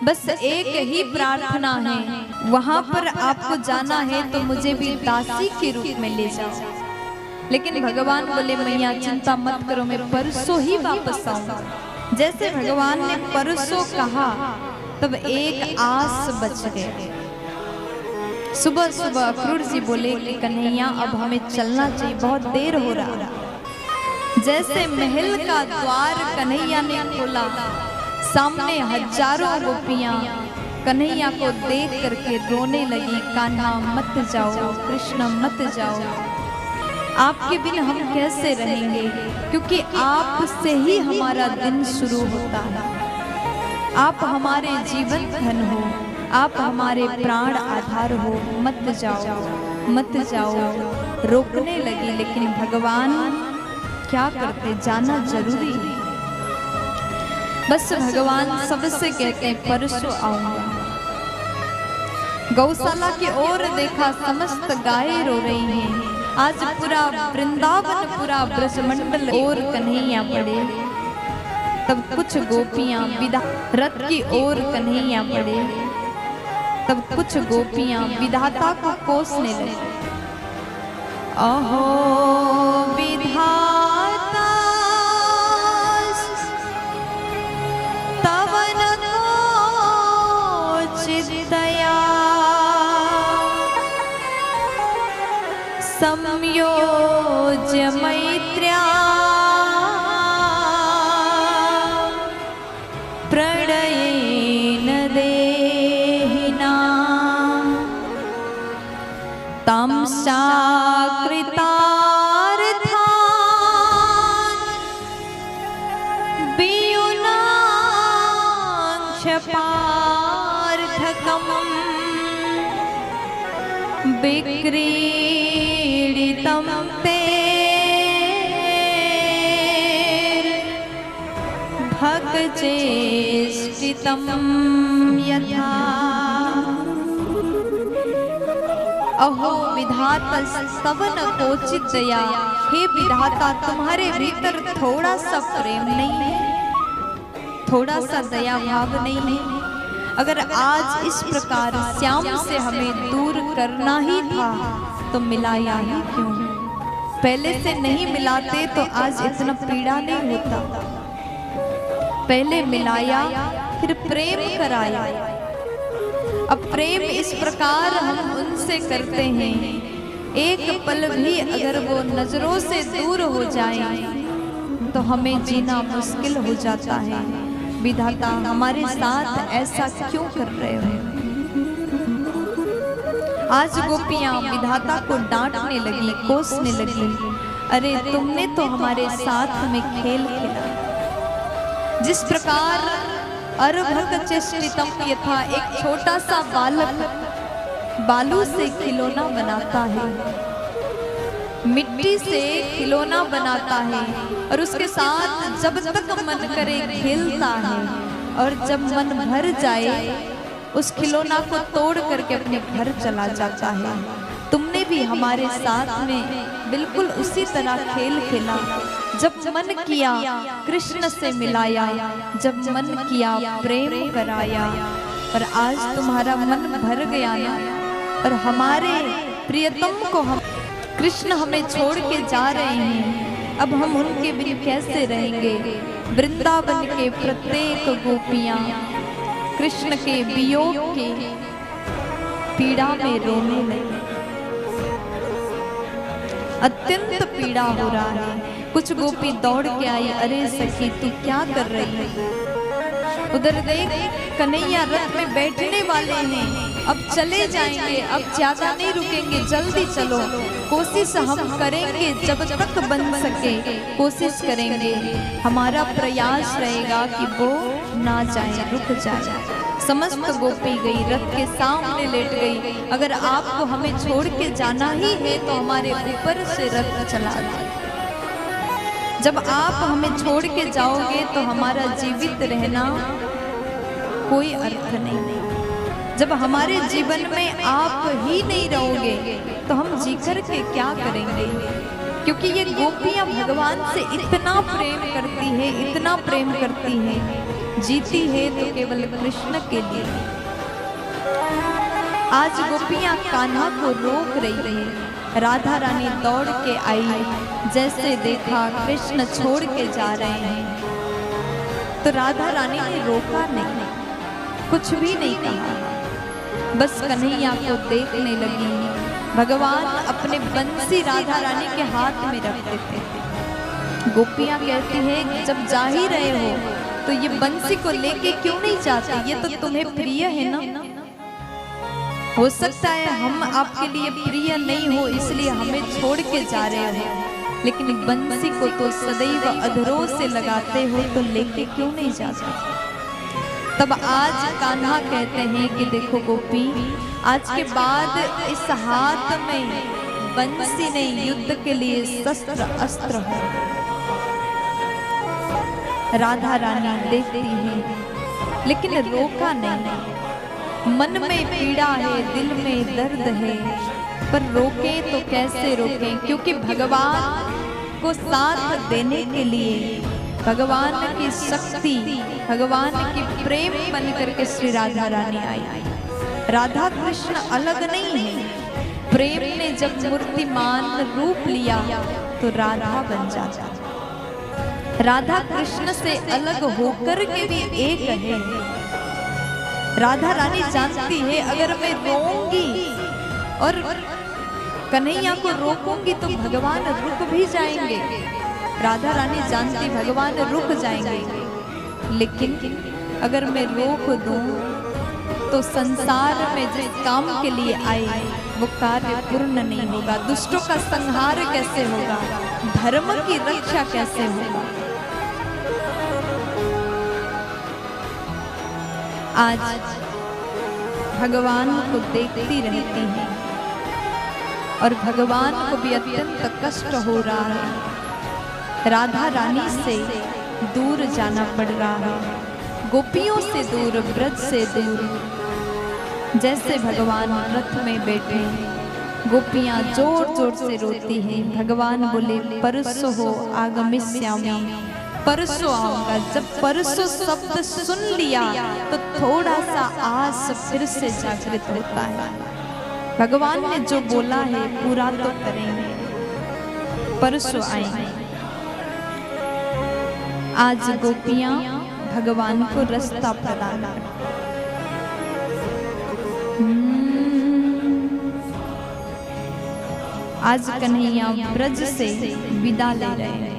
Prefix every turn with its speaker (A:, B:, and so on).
A: बस एक ही प्रार्थना है, वहां पर आपको जाना है तो मुझे भी दासी के रूप में ले जाओ। लेकिन भगवान बोले मैया चिंता मत करो, मैं परसों ही वापस आऊंगा। जैसे भगवान ने परसों कहा तब एक आस बच गए। सुबह सुबह अक्रूर जी बोले कि कन्हैया अब हमें चलना चाहिए, बहुत देर हो रहा। जैसे महल का द्वार कन्हैया ने खोला, सामने हजारों गोपियां कन्हैया को देख करके रोने लगी, कान्हा मत जाओ, कृष्ण मत जाओ, आपके बिन हम कैसे रहेंगे, क्योंकि आपसे ही हमारा दिन शुरू होता है। आप हमारे जीवन धन हो, आप हमारे प्राण आधार हो, मत जाओ मत जाओ। रोकने लगी, लेकिन भगवान क्या करते, जाना जरूरी है। बस भगवान सबसे कहते हैं परसों आऊंगा। गौशाला की ओर देखा, समस्त गायें रो रही हैं। आज पूरा वृंदावन, पूरा ब्रजमंडल और कन्हैया पड़े। तब कुछ गोपियां विदा रथ की ओर कन्हैया पड़े। तब कुछ गोपियां विधाता को कोसने लगी। अहो विधाता तवन चिदया संयोज्य मैत्र्या प्रणयेन देहिना तमसा विक्रीडितं ते भगचेष्टितं यथा। अहो विधाता स्तवन कोचित दया, हे विधाता तुम्हारे भीतर थोड़ा सा प्रेम नहीं है, थोड़ा सा दया भाव नहीं है। अगर आज इस प्रकार श्याम से हमें दूर करना ही था तो मिलाया ही क्यों? पहले से नहीं मिलाते तो आज इतना पीड़ा नहीं होता। पहले मिलाया फिर प्रेम कराया। अब प्रेम इस प्रकार हम उनसे करते हैं, एक पल भी अगर वो नजरों से दूर हो जाए तो हमें जीना मुश्किल हो जाता है। विधाता हमारे साथ ऐसा क्यों कर रहे हो? आज गोपियां विधाता को डांटने लगी, कोसने लगी। अरे तुमने तो हमारे साथ में खेल खेला। जिस प्रकार अर्भकचेष्टितं यथा, एक छोटा सा बालक बालू से खिलौना बनाता है, मिट्टी से खिलौना बनाता है और उसके साथ जब तक मन करे खेलता है, और जब मन भर जाए उस खिलौना को तोड़ करके अपने घर चला जाता है। तुमने भी हमारे साथ में बिल्कुल उसी तरह खेल खेला। जब मन किया कृष्ण से मिलाया, जब मन किया प्रेम कराया, और आज तुम्हारा मन भर गया ना, और हमारे प्रियतम को हम कृष्ण हमें छोड़ के जा रहे हैं। अब हम उनके बिन कैसे रहेंगे? वृंदावन के प्रत्येक गोपियां कृष्ण के वियोग के पीड़ा में रोने लगी। अत्यंत पीड़ा हो रहा है। कुछ गोपी दौड़ के आई, अरे सखी तू क्या कर रही है? उधर देख कन्हैया रथ में बैठने वाले हैं, अब चले जाएंगे, अब ज्यादा नहीं रुकेंगे, जल्दी चलो। कोशिश हम करेंगे, जब तक बन सके कोशिश करेंगे। हमारा प्रयास रहेगा कि वो ना जाए, रुक जाए। समस्त गोपी गई, रथ के सामने लेट गई। अगर आपको हमें छोड़ के जाना ही है तो हमारे ऊपर से रथ चला जाए। जब आप हमें छोड़ के जाओगे तो हमारा जीवित रहना कोई अर्थ नहीं। जब हमारे जीवन में आप ही नहीं रहोगे तो हम जी कर के क्या करेंगे? क्योंकि ये गोपियां भगवान से इतना प्रेम करती है, इतना प्रेम करती है। जीती है तो केवल कृष्ण के लिए। आज गोपियां कान्हा को रोक रही है। राधा रानी दौड़ के आई, जैसे देखा कृष्ण छोड़ के जा रहे हैं तो राधा रानी ने रोका नहीं, कुछ भी नहीं कहा, बस कन्हैया को देखने लगी। भगवान अपने बंसी राधा रानी के हाथ में रख देते थे। गोपियां कहती हैं जब जा ही रहे हो तो ये बंसी को लेके क्यों नहीं जाते, ये तो तुम्हें प्रिय है ना। हो सकता है हम आपके लिए प्रिय नहीं हो इसलिए हमें छोड़ के जा रहे हो, लेकिन बंसी को तो सदैव अधरों से लगाते हो तो लेके क्यों नहीं जाते। तब आज कान्हा कहते हैं कि देखो गोपी, आज के बाद इस हाथ में बंसी नहीं, युद्ध के लिए शस्त्र अस्त्र हो। राधा रानी देखती है लेकिन रोका नहीं। मन में पीड़ा है, दिल में दर्द है, पर रोके तो कैसे रोके, क्योंकि भगवान को साथ देने के लिए, भगवान की शक्ति, भगवान की प्रेम बन करके श्री राधा रानी आई। राधा कृष्ण अलग नहीं है, प्रेम ने जब मूर्तिमान रूप लिया तो राधा बन जाता। राधा कृष्ण से अलग होकर के भी एक है। राधा रानी जानती है अगर मैं रोऊंगी और कन्हैया को रोकूंगी तो भगवान रुक भी जाएंगे। राधा रानी जानती भगवान रुक जाएंगे, लेकिन अगर मैं रोक दूं तो संसार में जिस काम के लिए आए वो कार्य पूर्ण नहीं होगा। दुष्टों का संहार कैसे होगा, धर्म की रक्षा कैसे होगा। आज भगवान को देखती रहती है और भगवान को भी अत्यंत कष्ट हो रहा है। राधा रानी से दूर जाना पड़ रहा है, गोपियों से दूर, ब्रज से दूर। जैसे भगवान रथ में बैठे, गोपियां जोर जोर से रोती हैं। भगवान बोले परसों हो आगमिष्यामि, परसों आऊंगा। जब परसों शब्द सुन लिया तो थोड़ा सा आस फिर से जागृत होता है। भगवान ने जो बोला है पूरा तो करेंगे, परसों आएंगे। आज गोपियां भगवान को रास्ता प्रदान कर, आज कन्हैया ब्रज से विदा ले रहे हैं।